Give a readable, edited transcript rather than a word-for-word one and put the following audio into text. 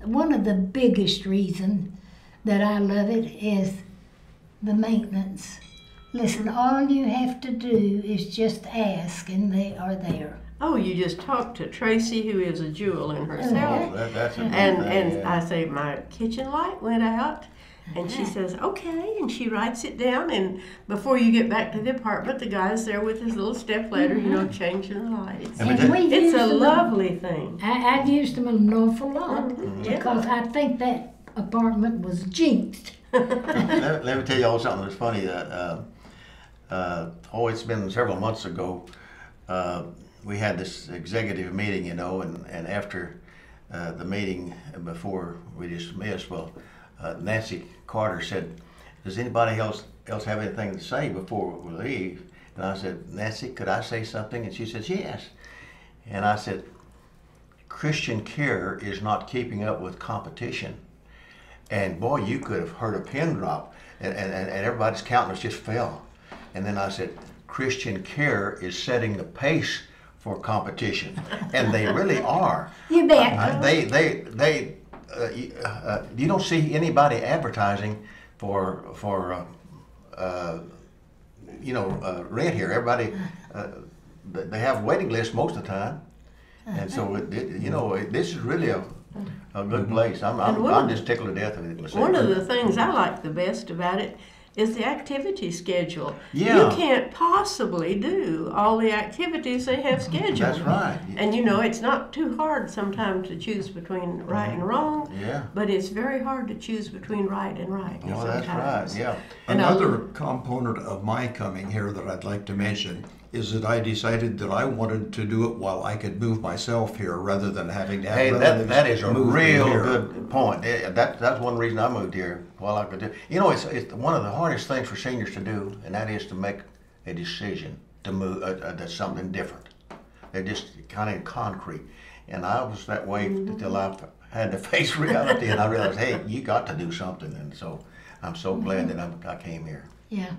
one of the biggest reasons that I love it is the maintenance. Listen, all you have to do is just ask, and they are there. Oh, you just talked to Tracy, who is a jewel in herself. Oh, that's a good And thing, yeah. I say, my kitchen light went out. And she says, okay, and she writes it down, and before you get back to the apartment, the guy's there with his little step ladder, you know, changing the lights. And we've It's used a them- lovely thing. I've used them an awful lot Yeah. because I think that apartment was jinxed. Let me tell you all something that's funny. It's been several months ago. We had this executive meeting, you know, and after the meeting, before we dismissed, Nancy Carter said, "Does anybody else have anything to say before we leave?" And I said, "Nancy, could I say something?" And she says, "Yes." And I said, "Christian Care is not keeping up with competition." And boy, you could have heard a pin drop, and everybody's countenance just fell. And then I said, Christian Care is setting the pace for competition, and they really are. You bet. You don't see anybody advertising for rent here. Everybody, they have a waiting list most of the time, and so this is really a good place. I'm just tickled to death of it myself. One of the things I like the best about it is the activity schedule. Yeah. You can't possibly do all the activities they have scheduled. That's right. And you know, it's not too hard sometimes to choose between right and wrong, Yeah. but it's very hard to choose between right and right Oh, that's sometimes. right. Yeah. Another component of my coming here that I'd like to mention is that I decided that I wanted to do it while I could move myself here rather than having to have Hey, relatives that is a move me real here. good point. That's one reason I moved here. While I could do, it's one of the hardest things for seniors to do, and that is to make a decision to move. That's something different. They're just kind of concrete, and I was that way until I had to face reality, and I realized, hey, you got to do something, and so I'm so glad that I came here. Yeah.